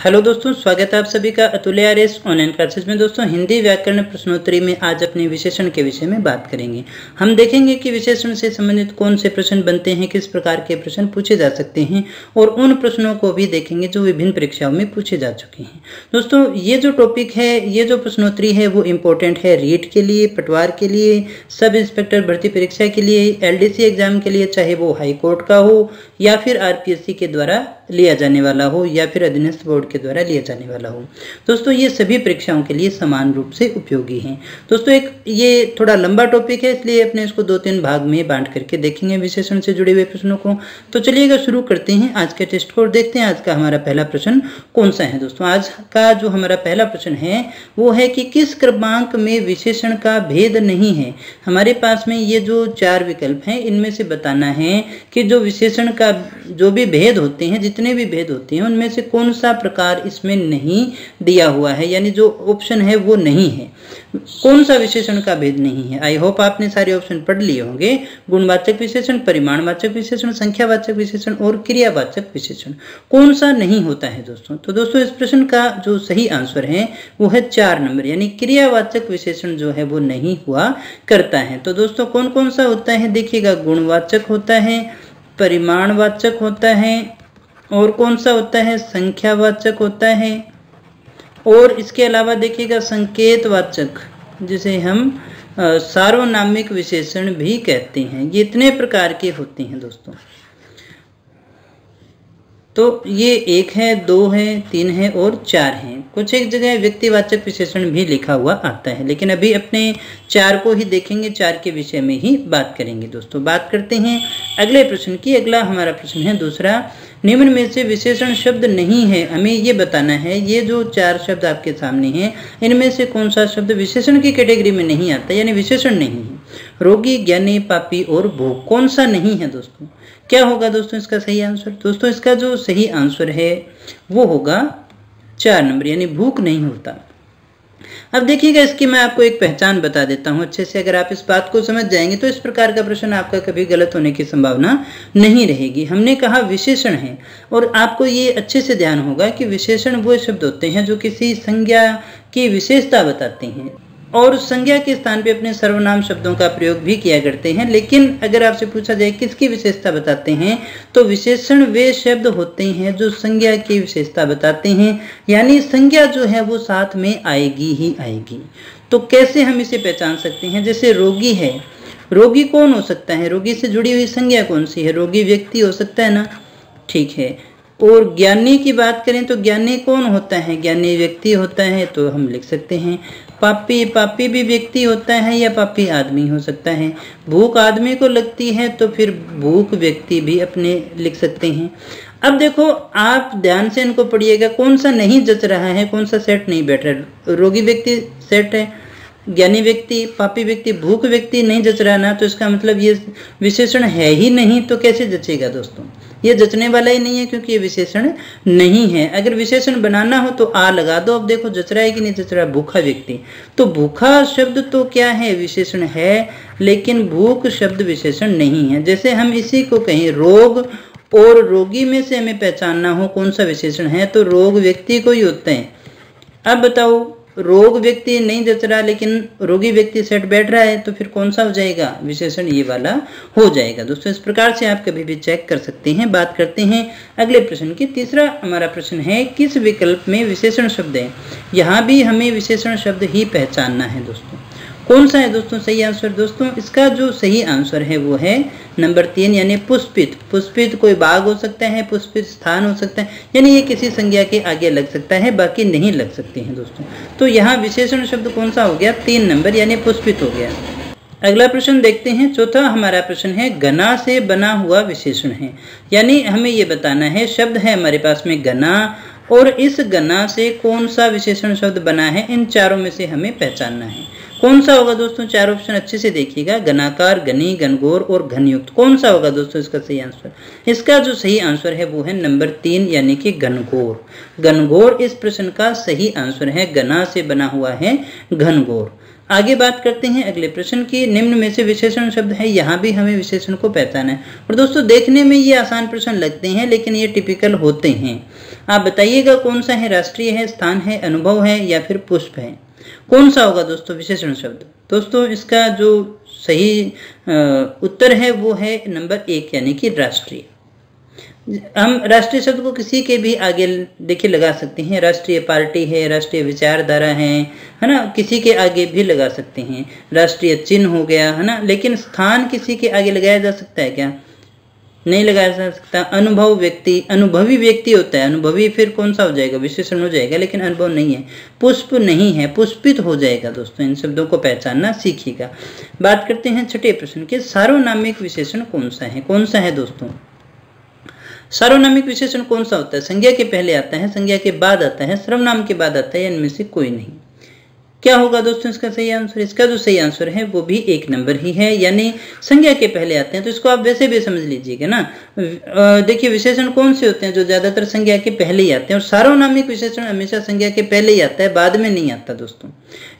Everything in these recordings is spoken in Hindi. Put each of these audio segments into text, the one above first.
हेलो दोस्तों, स्वागत है आप सभी का अतुल्य आरएस ऑनलाइन क्लासेस में। दोस्तों, हिंदी व्याकरण प्रश्नोत्तरी में आज अपने विशेषण के विषय में बात करेंगे। हम देखेंगे कि विशेषण से संबंधित कौन से प्रश्न बनते हैं, किस प्रकार के प्रश्न पूछे जा सकते हैं और उन प्रश्नों को भी देखेंगे जो विभिन्न परीक्षाओं में पूछे जा चुके हैं। दोस्तों, ये जो टॉपिक है, ये जो प्रश्नोत्तरी है वो इम्पोर्टेंट है रीट के लिए, पटवार के लिए, सब इंस्पेक्टर भर्ती परीक्षा के लिए, एलडीसी एग्जाम के लिए, चाहे वो हाई कोर्ट का हो या फिर आरपीएससी के द्वारा लिया जाने वाला हो या फिर अधीनस्थ बोर्ड के द्वारा लिया जाने वाला हो। दोस्तों, ये सभी परीक्षाओं के लिए समान रूप से उपयोगी हैं। दोस्तों, ये थोड़ा लंबा टॉपिक है, इसलिए अपने इसको 2-3 भाग में बांट करके देखेंगे विशेषण से जुड़े हुए प्रश्नों को। तो चलिएगा शुरू करते हैं आज के टेस्ट को और देखते हैं आज का हमारा पहला प्रश्न कौन सा है। दोस्तों, आज का जो हमारा पहला प्रश्न है वो है कि किस क्रमांक में विशेषण का भेद नहीं है। हमारे पास में ये जो 4 विकल्प हैं, इनमें से बताना है कि जो विशेषण का जो भी भेद होते हैं, जितने भी भेद होते हैं, उनमें से कौन सा प्रकार इसमें नहीं दिया हुआ है, यानी जो ऑप्शन है वो नहीं है। कौन सा विशेषण का भेद नहीं है। आई होप आपने सारे ऑप्शन पढ़ लिए होंगे। गुणवाचक विशेषण, परिमाणवाचक विशेषण, संख्यावाचक विशेषण और क्रियावाचक विशेषण कौन सा नहीं होता है दोस्तों। तो दोस्तों, इस प्रश्न का जो सही आंसर है वो है 4 नंबर, यानी क्रियावाचक विशेषण जो है वो नहीं हुआ करता है। तो दोस्तों, कौन कौन सा होता है देखिएगा। गुणवाचक होता है, परिमाणवाचक होता है और कौन सा होता है, संख्यावाचक होता है और इसके अलावा देखिएगा संकेतवाचक, जिसे हम सार्वनामिक विशेषण भी कहते हैं। ये इतने प्रकार के होते हैं दोस्तों। तो ये 1 है, 2 है, 3 है और 4 है। कुछ एक जगह व्यक्तिवाचक विशेषण भी लिखा हुआ आता है, लेकिन अभी अपने 4 को ही देखेंगे, 4 के विषय में ही बात करेंगे। दोस्तों, बात करते हैं अगले प्रश्न की। अगला हमारा प्रश्न है दूसरा, निम्न में से विशेषण शब्द नहीं है। हमें ये बताना है, ये जो 4 शब्द आपके सामने हैं, इनमें से कौन सा शब्द विशेषण की कैटेगरी में नहीं आता, यानी विशेषण नहीं है। रोगी, ज्ञानी, पापी और भूख कौन सा नहीं है दोस्तों। क्या होगा दोस्तों इसका सही आंसर। दोस्तों, इसका जो सही आंसर है वो होगा 4 नंबर, यानी भूख नहीं होता। अब देखिएगा, इसकी मैं आपको एक पहचान बता देता हूं अच्छे से। अगर आप इस बात को समझ जाएंगे तो इस प्रकार का प्रश्न आपका कभी गलत होने की संभावना नहीं रहेगी। हमने कहा विशेषण है, और आपको ये अच्छे से ध्यान होगा कि विशेषण वो शब्द होते हैं जो किसी संज्ञा की विशेषता बताते हैं और संज्ञा के स्थान पे अपने सर्वनाम शब्दों का प्रयोग भी किया करते हैं। लेकिन अगर आपसे पूछा जाए किसकी विशेषता बताते हैं, तो विशेषण वे शब्द होते हैं जो संज्ञा की विशेषता बताते हैं, यानी संज्ञा जो है वो साथ में आएगी ही आएगी। तो कैसे हम इसे पहचान सकते हैं। जैसे रोगी है, रोगी कौन हो सकता है, रोगी से जुड़ी हुई संज्ञा कौन सी है, रोगी व्यक्ति हो सकता है ना, ठीक है। और ज्ञानी की बात करें तो ज्ञानी कौन होता है, ज्ञानी व्यक्ति होता है, तो हम लिख सकते हैं। पापी, पापी भी व्यक्ति होता है या पापी आदमी हो सकता है। भूख आदमी को लगती है तो फिर भूख व्यक्ति भी अपने लिख सकते हैं। अब देखो, आप ध्यान से इनको पढ़िएगा, कौन सा नहीं जच रहा है, कौन सा सेट नहीं बैठ रहा। रोगी व्यक्ति सेट है, ज्ञानी व्यक्ति, पापी व्यक्ति, भूख व्यक्ति नहीं जच रहा ना, तो इसका मतलब ये विशेषण है ही नहीं। तो कैसे जचेगा दोस्तों, ये जचने वाला ही नहीं है, क्योंकि ये विशेषण नहीं है। अगर विशेषण बनाना हो तो आ लगा दो। अब देखो जच रहा है कि नहीं जच रहा। भूखा व्यक्ति, तो भूखा शब्द तो क्या है, विशेषण है, लेकिन भूख शब्द विशेषण नहीं है। जैसे हम इसी को कहें रोग और रोगी में से हमें पहचानना हो कौन सा विशेषण है, तो रोग व्यक्ति को ही होते हैं। अब बताओ, रोग व्यक्ति नहीं जच रहा लेकिन रोगी व्यक्ति सेट बैठ रहा है, तो फिर कौन सा हो जाएगा, विशेषण ये वाला हो जाएगा। दोस्तों, इस प्रकार से आप कभी भी चेक कर सकते हैं। बात करते हैं अगले प्रश्न की। तीसरा हमारा प्रश्न है, किस विकल्प में विशेषण शब्द है। यहाँ भी हमें विशेषण शब्द ही पहचानना है दोस्तों। कौन सा है दोस्तों सही आंसर। दोस्तों, इसका जो सही आंसर है वो है नंबर 3, यानी पुष्पित। पुष्पित कोई बाग हो सकता है, पुष्पित स्थान हो सकता है, यानी ये किसी संज्ञा के आगे लग सकता है, बाकी नहीं लग सकते हैं दोस्तों। तो यहाँ विशेषण शब्द कौन सा हो गया, 3 नंबर, यानी पुष्पित हो गया। अगला प्रश्न देखते हैं। चौथा हमारा प्रश्न है, घना से बना हुआ विशेषण है, यानी हमें ये बताना है, शब्द है हमारे पास में घना, और इस घना से कौन सा विशेषण शब्द बना है, इन चारों में से हमें पहचानना है। कौन सा होगा दोस्तों, 4 ऑप्शन अच्छे से देखिएगा। घनाकार, घनी, घनघोर और घनयुक्त। कौन सा होगा दोस्तों इसका सही आंसर। इसका जो सही आंसर है वो है नंबर 3, यानी कि घनघोर। घनघोर इस प्रश्न का सही आंसर है। घना से बना हुआ है घनघोर। आगे बात करते हैं अगले प्रश्न की। निम्न में से विशेषण शब्द है, यहाँ भी हमें विशेषण को पहचाना है। और दोस्तों, देखने में ये आसान प्रश्न लगते हैं, लेकिन ये टिपिकल होते हैं। आप बताइएगा कौन सा है, राष्ट्रीय है, स्थान है, अनुभव है या फिर पुष्प है, कौन सा होगा दोस्तों विशेषण शब्द। दोस्तों इसका जो सही उत्तर है वो है नंबर 1 यानी कि राष्ट्रीय। हम राष्ट्रीय शब्द को किसी के भी आगे देखिए लगा सकते हैं, राष्ट्रीय पार्टी है, राष्ट्रीय विचारधारा है ना, किसी के आगे भी लगा सकते हैं, राष्ट्रीय चिन्ह हो गया है ना, लेकिन स्थान किसी के आगे लगाया जा सकता है क्या, नहीं लगाया जा सकता। अनुभव व्यक्ति, अनुभवी व्यक्ति होता है, अनुभवी फिर कौन सा हो जाएगा, विशेषण हो जाएगा, लेकिन अनुभव नहीं है। पुष्प नहीं है, पुष्पित हो जाएगा। दोस्तों इन शब्दों को पहचानना सीखिएगा। बात करते हैं छठे प्रश्न के, सार्वनामिक विशेषण कौन सा है, कौन सा है दोस्तों। सार्वनामिक विशेषण कौन सा होता है, संज्ञा के पहले आता है, संज्ञा के बाद आता है, सर्वनाम के बाद आता है, इनमें से कोई नहीं। क्या होगा दोस्तों इसका सही आंसर, इसका जो सही आंसर है वो भी 1 नंबर ही है, यानी संज्ञा के पहले आते हैं। तो इसको आप वैसे भी समझ लीजिएगा ना। देखिए विशेषण कौन से होते हैं जो ज्यादातर संज्ञा के पहले ही आते हैं, और सार्वनामिक विशेषण हमेशा संज्ञा के पहले ही आता है, बाद में नहीं आता। दोस्तों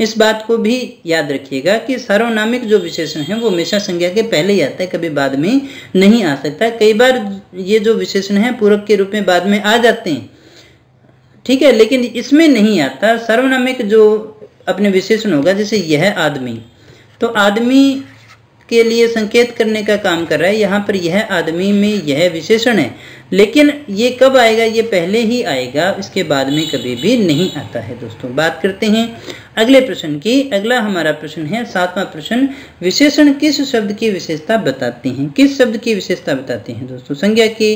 इस बात को भी याद रखिएगा कि सार्वनामिक जो विशेषण है वो हमेशा संज्ञा के पहले ही आता है, कभी बाद में नहीं आ सकता। कई बार ये जो विशेषण है पूरक के रूप में बाद में आ जाते हैं, ठीक है, लेकिन इसमें नहीं आता। सर्वनामिक जो अपने विशेषण होगा, जैसे यह आदमी, तो आदमी के लिए संकेत करने का काम कर रहा है, यहाँ पर यह आदमी में यह विशेषण है, लेकिन ये कब आएगा, ये पहले ही आएगा, इसके बाद में कभी भी नहीं आता है। दोस्तों बात करते हैं अगले प्रश्न की। अगला हमारा प्रश्न है 7वां प्रश्न, विशेषण किस शब्द की विशेषता बताते हैं, किस शब्द की विशेषता बताते हैं दोस्तों, संज्ञा की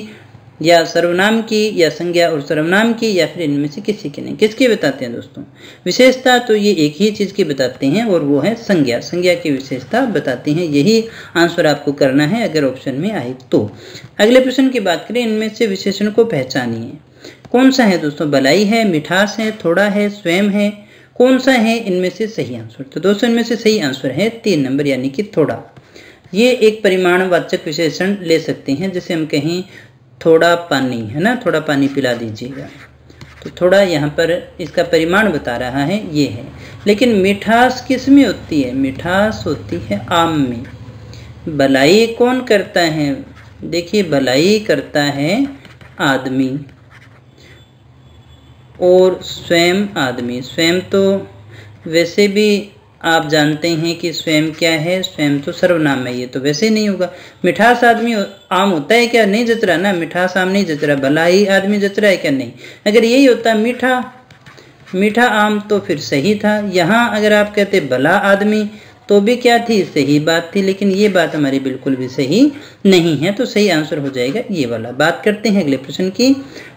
या सर्वनाम की या संज्ञा और सर्वनाम की या फिर इनमें से किसी की नहीं, किसकी बताते हैं दोस्तों विशेषता। तो ये एक ही चीज की बताते हैं और वो है संज्ञा, संज्ञा की विशेषता बताते हैं। यही आंसर आपको करना है अगर ऑप्शन में आए तो। अगले प्रश्न की बात करें, इनमें से विशेषण को पहचानिए, कौन सा है दोस्तों, भलाई है, मिठास है, थोड़ा है, स्वयं है, कौन सा है इनमें से सही आंसर। तो दोस्तों इनमें से सही आंसर है 3 नंबर यानी कि थोड़ा। ये एक परिमाणवाचक विशेषण ले सकते हैं, जैसे हम कहें थोड़ा पानी है ना, थोड़ा पानी पिला दीजिएगा, तो थोड़ा यहाँ पर इसका परिमाण बता रहा है ये है। लेकिन मिठास किस में होती है, मिठास होती है आम में। भलाई कौन करता है, देखिए भलाई करता है आदमी, और स्वयं आदमी, स्वयं तो वैसे भी आप जानते हैं कि स्वयं क्या है, स्वयं तो सर्वनाम है, ये तो वैसे ही नहीं होगा। मिठास आदमी आम होता है क्या, नहीं जच रहा ना, मिठास आम नहीं जच रहा, भलाई आदमी जच रहा है क्या, नहीं। अगर यही होता मीठा आम तो फिर सही था। यहाँ अगर आप कहते भला आदमी तो भी क्या थी, सही बात थी, लेकिन ये बात हमारी बिल्कुल भी सही नहीं है, तो सही आंसर हो जाएगा ये वाला। बात करते हैं अगले प्रश्न की।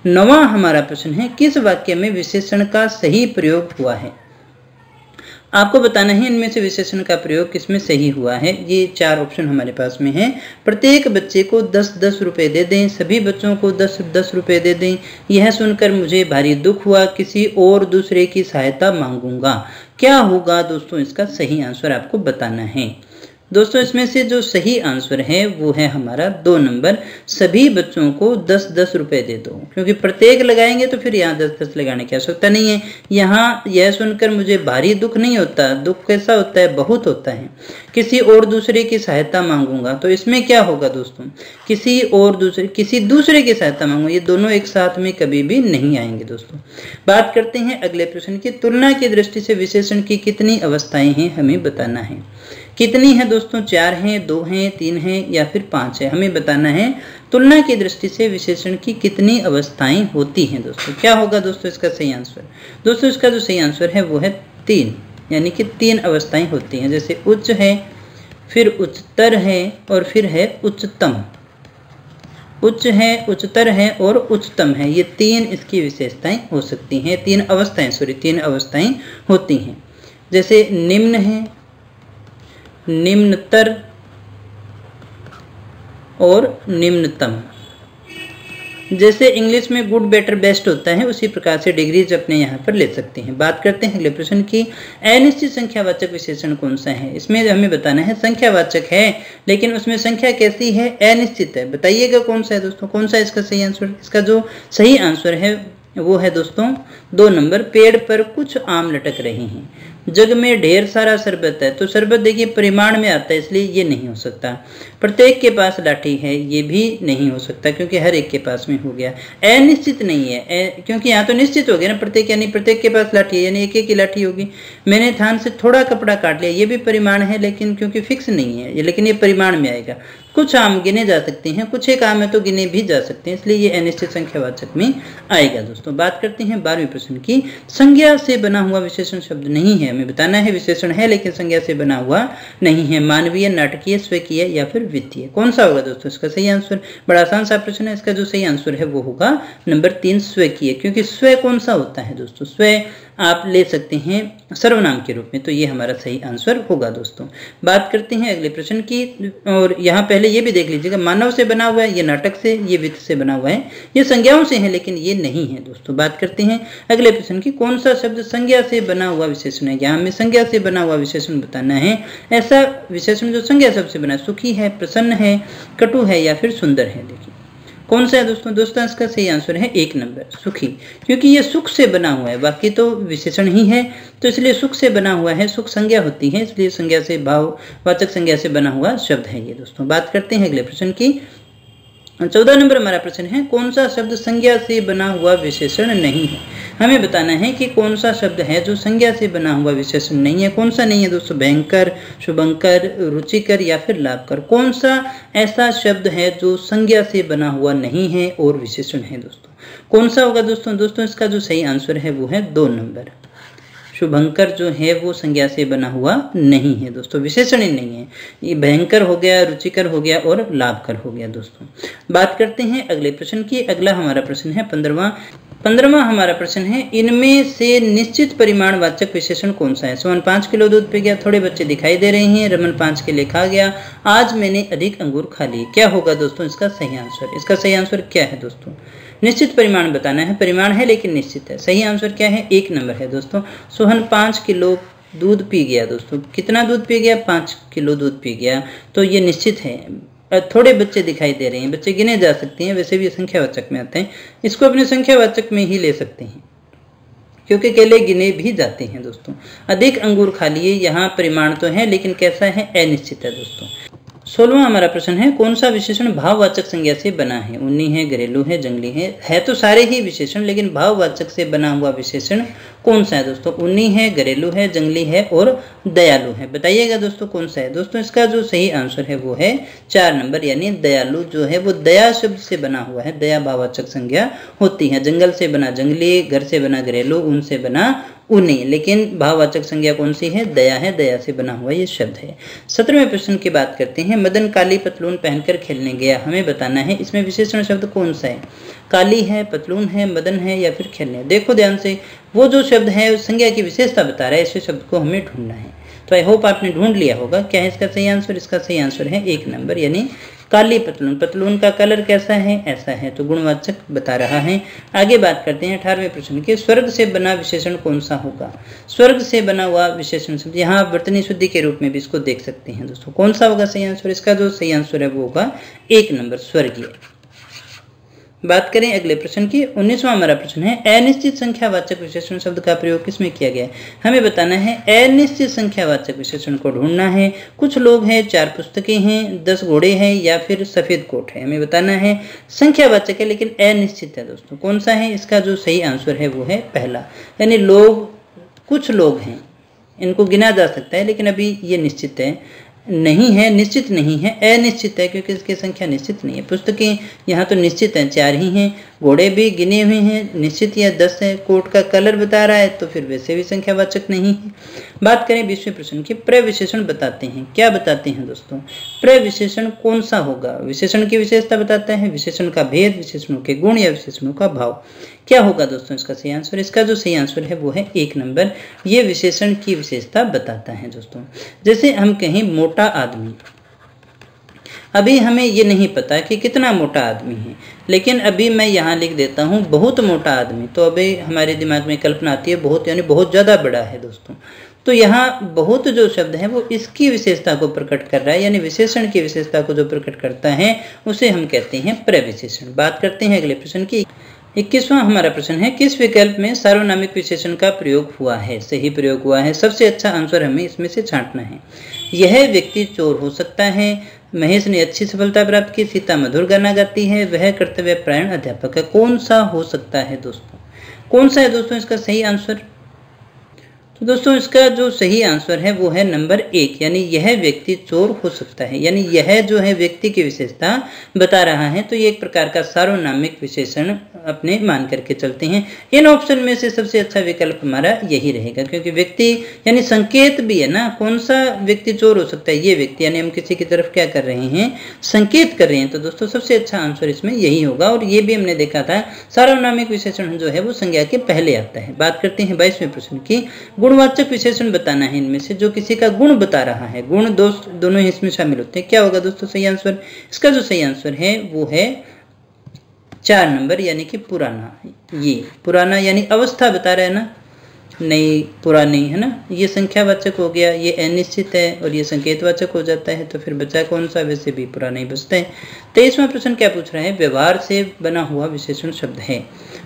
9वां हमारा प्रश्न है, किस वाक्य में विशेषण का सही प्रयोग हुआ है। आपको बताना है इनमें से विशेषण का प्रयोग किसमें सही हुआ है। ये 4 ऑप्शन हमारे पास में है। प्रत्येक बच्चे को 10-10 रुपए दे दें, सभी बच्चों को 10-10 रुपए दे दें, यह सुनकर मुझे भारी दुख हुआ, किसी और दूसरे की सहायता मांगूंगा। क्या होगा दोस्तों इसका सही आंसर आपको बताना है। दोस्तों इसमें से जो सही आंसर है वो है हमारा 2 नंबर, सभी बच्चों को 10-10 रुपए दे दो, क्योंकि प्रत्येक लगाएंगे तो फिर यहाँ 10-10 लगाने की आवश्यकता नहीं है। यहाँ यह सुनकर मुझे भारी दुख नहीं होता, दुख कैसा होता है, बहुत होता है। किसी और दूसरे की सहायता मांगूंगा, तो इसमें क्या होगा दोस्तों, किसी दूसरे की सहायता मांगूंगा, ये दोनों एक साथ में कभी भी नहीं आएंगे। दोस्तों बात करते हैं अगले प्रश्न की। तुलना की दृष्टि से विशेषण की कितनी अवस्थाएं हैं हमें बताना है। कितनी है दोस्तों, 4 हैं, 2 हैं, 3 हैं या फिर 5 है, हमें बताना है तुलना की दृष्टि से विशेषण की कितनी अवस्थाएं होती हैं। दोस्तों क्या होगा दोस्तों इसका सही आंसर। दोस्तों इसका जो सही आंसर है वो है 3, यानी कि 3 अवस्थाएं होती हैं। जैसे उच्च है, फिर उच्चतर है और फिर है उच्चतम। उच्च है, उच्चतर है और उच्चतम है, ये 3 इसकी विशेषताएं हो सकती हैं। 3 अवस्थाएं होती हैं। जैसे निम्न है, निम्नतर और निम्नतम। जैसे इंग्लिश में गुड, बेटर, बेस्ट होता है, उसी प्रकार से डिग्रीज अपने यहाँ पर ले सकते हैं। बात करते हैं अगले प्रश्न की। अनिश्चित संख्यावाचक विशेषण कौन सा है। इसमें हमें बताना है संख्यावाचक है, लेकिन उसमें संख्या कैसी है, अनिश्चित है। बताइएगा कौन सा है दोस्तों, कौन सा इसका सही आंसर। इसका जो सही आंसर है वो है दोस्तों 2 नंबर, पेड़ पर कुछ आम लटक रहे हैं। जग में ढेर सारा शरबत है, तो शरबत देखिए परिमाण में आता है, इसलिए ये नहीं हो सकता। प्रत्येक के पास लाठी है, ये भी नहीं हो सकता क्योंकि हर एक के पास में हो गया। अनिश्चित नहीं है, क्योंकि यहाँ तो निश्चित हो गया ना, प्रत्येक यानी प्रत्येक के पास लाठी है, यानी एक एक की लाठी होगी। मैंने थान से थोड़ा कपड़ा काट लिया, ये भी परिमाण है, लेकिन क्योंकि फिक्स नहीं है, लेकिन ये परिमाण में आएगा। कुछ आम गिने जा सकते हैं, कुछ एक आम है तो गिने भी जा सकते हैं, इसलिए ये अनिश्चित संख्यावाचक में आएगा। दोस्तों बात करते हैं 12वें प्रश्न की। संज्ञा से बना हुआ विशेषण शब्द नहीं है, हमें बताना है विशेषण है लेकिन संज्ञा से बना हुआ नहीं है। मानवीय, नाटकीय, स्वकीय या फिर वित्तीय, कौन सा होगा दोस्तों इसका सही आंसर? बड़ा आसान सा प्रश्न है, इसका जो सही आंसर है वो होगा नंबर 3 स्वकीय। क्योंकि स्व कौन सा होता है दोस्तों? स्व आप ले सकते हैं सर्वनाम के रूप में, तो ये हमारा सही आंसर होगा। दोस्तों बात करते हैं अगले प्रश्न की, और यहाँ पहले ये भी देख लीजिएगा, मानव से बना हुआ है, ये नाटक से, ये वित्त से बना हुआ है, ये संज्ञाओं से है लेकिन ये नहीं है। दोस्तों बात करते हैं अगले प्रश्न की, कौन सा शब्द संज्ञा से बना हुआ विशेषण है? यहाँ हमें संज्ञा से बना हुआ विशेषण बताना है, ऐसा विशेषण जो संज्ञा शब्द से बना है। सुखी है, प्रसन्न है, कटु है या फिर सुंदर है। देखिए कौन सा है दोस्तों? दोस्तों इसका सही आंसर है 1 नंबर सुखी, क्योंकि ये सुख से बना हुआ है, बाकी तो विशेषण ही है, तो इसलिए सुख से बना हुआ है, सुख संज्ञा होती है, इसलिए संज्ञा से भाववाचक संज्ञा से बना हुआ शब्द है ये। दोस्तों बात करते हैं अगले प्रश्न की। 14 नंबर हमारा प्रश्न है, कौन सा शब्द संज्ञा से बना हुआ विशेषण नहीं है? हमें बताना है कि कौन सा शब्द है जो संज्ञा से बना हुआ विशेषण नहीं है। कौन सा नहीं है दोस्तों? भयंकर, शुभंकर, रुचिकर या फिर लाभकर। कौन सा ऐसा शब्द है जो संज्ञा से बना हुआ नहीं है और विशेषण है? दोस्तों कौन सा होगा दोस्तों? दोस्तों इसका जो सही आंसर है वो है 2 नंबर शुभंकर जो है वो संज्ञा से बना हुआ नहीं है दोस्तों, विशेषण ही नहीं है। ये भयंकर हो गया, रुचिकर हो गया और लाभकर हो गया। दोस्तों बात करते हैं अगले प्रश्न की। अगला हमारा प्रश्न है 15वां हमारा प्रश्न है, इनमें से निश्चित परिमाणवाचक विशेषण कौन सा है? सोहन 5 किलो दूध पी गया, थोड़े बच्चे दिखाई दे रहे हैं, रमन 5 किलो खा गया, आज मैंने अधिक अंगूर खा लिए। क्या होगा दोस्तों इसका सही आंसर? इसका सही आंसर क्या है दोस्तों? निश्चित परिमाण बताना है, परिमाण है लेकिन निश्चित है। सही आंसर क्या है? 1 नंबर है दोस्तों। सोहन 5 किलो दूध पी गया। दोस्तों कितना दूध पी गया? 5 किलो दूध पी गया, तो ये निश्चित है। थोड़े बच्चे दिखाई दे रहे हैं, बच्चे गिने जा सकते हैं, वैसे भी संख्यावाचक में आते हैं, इसको अपने संख्यावाचक में ही ले सकते हैं क्योंकि केले गिने भी जाते हैं। दोस्तों अधिक अंगूर खा लिए, यहाँ परिमाण तो है लेकिन कैसा है? अनिश्चित है। दोस्तों 16वां हमारा प्रश्न है, कौन सा विशेषण भाववाचक संज्ञा से बना है? उन्नी है, घरेलू है, जंगली है तो सारे ही विशेषण, लेकिन भाववाचक से बना हुआ विशेषण कौन सा है? दोस्तों उन्नी है, घरेलू है, जंगली है और दयालु है। बताइएगा दोस्तों कौन सा है? दोस्तों इसका जो सही आंसर है वो है 4 नंबर, यानी दयालु जो है वो दया शब्द से बना हुआ है, दया भाववाचक संज्ञा होती है। जंगल से बना जंगली, घर से बना घरेलू, ऊन से बना ऊनी, लेकिन भाववाचक संज्ञा कौन सी है? दया है, दया से बना हुआ ये शब्द है। 17वें प्रश्न की बात करते हैं, मदन काली पतलून पहनकर खेलने गया। हमें बताना है इसमें विशेषण शब्द कौन सा है? काली है, पतलून है, मदन है या फिर खेलने। देखो ध्यान से, वो जो शब्द है उस संज्ञा की विशेषता बता रहा है, ऐसे शब्द को हमें ढूंढना है। तो आई होप आपने ढूंढ लिया होगा। क्या है इसका सही आंसर? इसका सही आंसर है 1 नंबर, यानी काली पतलून। पतलून का कलर कैसा है? ऐसा है, तो गुणवाचक बता रहा है। आगे बात करते हैं 18वें प्रश्न के, स्वर्ग से बना विशेषण कौन सा होगा? स्वर्ग से बना हुआ विशेषण शब्द, यहाँ वर्तनी शुद्धि के रूप में भी इसको देख सकते हैं। दोस्तों कौन सा होगा सही आंसर? इसका जो सही आंसर है वो होगा 1 नंबर स्वर्गीय। बात करें अगले प्रश्न की। 19वां हमारा प्रश्न है, अनिश्चित संख्यावाचक विशेषण शब्द का प्रयोग किसमें किया गया है? हमें बताना है अनिश्चित संख्यावाचक विशेषण को ढूंढना है। कुछ लोग हैं, 4 पुस्तकें हैं, 10 घोड़े हैं या फिर सफेद कोट है। हमें बताना है संख्यावाचक है लेकिन अनिश्चित है। दोस्तों कौन सा है? इसका जो सही आंसर है वो है पहला, यानी लोग, कुछ लोग हैं, इनको गिना जा सकता है लेकिन अभी ये निश्चित है नहीं है, निश्चित नहीं है, अनिश्चित है क्योंकि इसकी संख्या निश्चित नहीं है। पुस्तकें यहाँ तो निश्चित हैं, 4 ही हैं, घोड़े भी गिने हुए हैं, निश्चित या 10 है, कोट का कलर बता रहा है तो फिर वैसे भी संख्यावाचक नहीं है। बात करें 20वें प्रश्न की, प्रविशेषण बताते हैं। क्या बताते हैं दोस्तों? प्रविशेषण कौन सा होगा? विशेषण की विशेषता बताता है, विशेषण का भेद, विशेषणों के गुण या विशेषणों का भाव। क्या होगा दोस्तों इसका सही आंसर? इसका जो सही आंसर है वो है 1 नंबर, ये विशेषण की विशेषता बताता है। दोस्तों जैसे हम कहें मोटा आदमी, अभी हमें ये नहीं पता कि कितना मोटा आदमी है, लेकिन अभी मैं यहाँ लिख देता हूँ बहुत मोटा आदमी, तो अभी हमारे दिमाग में कल्पना आती है बहुत, यानी बहुत ज़्यादा बड़ा है। दोस्तों तो यहाँ बहुत जो शब्द है वो इसकी विशेषता को प्रकट कर रहा है, यानी विशेषण की विशेषता को जो प्रकट करता है उसे हम कहते हैं प्रविशेषण। बात करते हैं अगले प्रश्न की। 21वां हमारा प्रश्न है, किस विकल्प में सार्वनामिक विशेषण का प्रयोग हुआ है? सही प्रयोग हुआ है। सबसे अच्छा आंसर हमें इसमें से छांटना है। यह व्यक्ति चोर हो सकता है, महेश ने अच्छी सफलता प्राप्त की, सीता मधुर गाना गाती है, वह कर्तव्यपरायण अध्यापक है। कौन सा हो सकता है दोस्तों? कौन सा है दोस्तों इसका सही आंसर? तो दोस्तों इसका जो सही आंसर है वो है नंबर 1, यानी यह व्यक्ति चोर हो सकता है, यानी यह जो है व्यक्ति की विशेषता बता रहा है, तो ये एक प्रकार का सार्वनामिक विशेषण अपने मान करके चलते हैं। इन ऑप्शन में से सबसे अच्छा विकल्प हमारा यही रहेगा, क्योंकि व्यक्ति यानी संकेत भी है ना। कौन सा व्यक्ति चोर हो सकता है? ये व्यक्ति, यानी हम किसी की तरफ क्या कर रहे हैं? संकेत कर रहे हैं। तो दोस्तों सबसे अच्छा आंसर इसमें यही होगा। और ये भी हमने देखा था, सार्वनामिक विशेषण जो है वो संज्ञा के पहले आता है। बात करते हैं 22वें प्रश्न की। गुणवाचक विशेषण बताना है इनमें से, जो किसी का गुण बता रहा है। गुण दोनों ही इसमें शामिल होते हैं। क्या होगा दोस्तों सही आंसर? इसका जो सही आंसर है वो है 4 नंबर, यानी कि पुराना। ये पुराना यानी अवस्था बता रहा है ना, नई पुरानी, है ना। ये संख्यावाचक हो गया, ये अनिश्चित है, और ये संकेतवाचक हो जाता है। तो फिर बचा कौन सा? वैसे भी पुराना ही बचता है। 23वां प्रश्न क्या पूछ रहा है? व्यवहार से बना हुआ विशेषण शब्द है।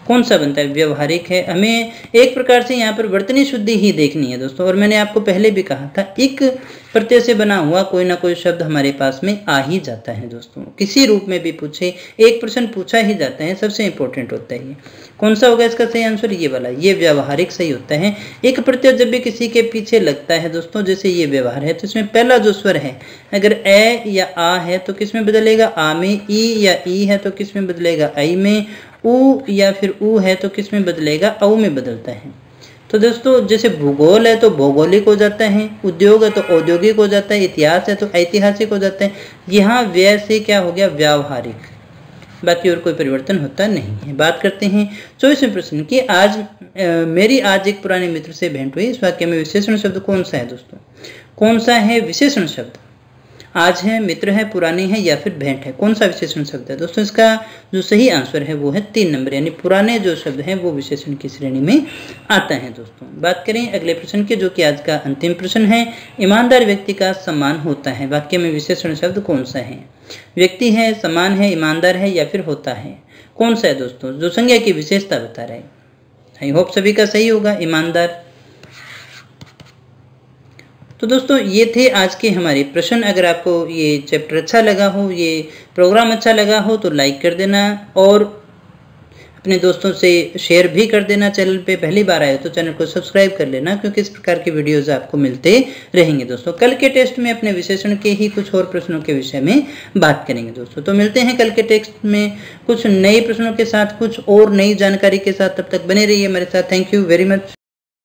कौन सा बनता है? व्यवहारिक है। हमें एक प्रकार से यहाँ पर वर्तनी शुद्धि ही देखनी है दोस्तों। और मैंने आपको पहले भी कहा था, एक प्रत्यय से बना हुआ कोई ना कोई शब्द हमारे पास में आ ही जाता है दोस्तों। किसी रूप में भी पूछे, एक प्रश्न पूछा ही जाता है, सबसे इंपॉर्टेंट होता है ये। कौन सा होगा इसका सही आंसर? ये वाला, ये व्यवहारिक सही होता है। एक प्रत्यय जब भी किसी के पीछे लगता है दोस्तों, जैसे ये व्यवहार है, तो इसमें पहला जो स्वर है, अगर ए या आ है तो किस में बदलेगा? आ में। ई या ई है तो किस में बदलेगा? आई में। ऊ या फिर ऊ है तो किस में बदलेगा? औ में बदलता है। तो दोस्तों जैसे भूगोल है तो भौगोलिक हो जाता है, उद्योग है तो औद्योगिक हो जाता है, इतिहास है तो ऐतिहासिक हो जाता है। यहाँ व्यय से क्या हो गया? व्यावहारिक। बाकी और कोई परिवर्तन होता नहीं है। बात करते हैं 24वें प्रश्न की। मेरी आज एक पुराने मित्र से भेंट हुई। इस वाक्य में विशेषण शब्द कौन सा है दोस्तों? कौन सा है विशेषण शब्द? आज है, मित्र है, पुराने हैं, या फिर भेंट है? कौन सा विशेषण शब्द है दोस्तों? इसका जो सही आंसर है वो है 3 नंबर, यानी पुराने जो शब्द हैं वो विशेषण की श्रेणी में आता है दोस्तों। बात करें अगले प्रश्न की, जो कि आज का अंतिम प्रश्न है। ईमानदार व्यक्ति का सम्मान होता है। वाक्य में विशेषण शब्द कौन सा है? व्यक्ति है, समान है, ईमानदार है, या फिर होता है? कौन सा है दोस्तों जो संज्ञा की विशेषता बता रहा है? आई होप सभी का सही होगा, ईमानदार। तो दोस्तों ये थे आज के हमारे प्रश्न। अगर आपको ये चैप्टर अच्छा लगा हो, ये प्रोग्राम अच्छा लगा हो, तो लाइक कर देना और अपने दोस्तों से शेयर भी कर देना। चैनल पे पहली बार आए तो चैनल को सब्सक्राइब कर लेना, क्योंकि इस प्रकार के वीडियोस आपको मिलते रहेंगे दोस्तों। कल के टेस्ट में अपने विशेषण के ही कुछ और प्रश्नों के विषय में बात करेंगे दोस्तों। तो मिलते हैं कल के टेस्ट में कुछ नए प्रश्नों के साथ, कुछ और नई जानकारी के साथ। तब तक बने रहिए हमारे साथ। Thank you very much.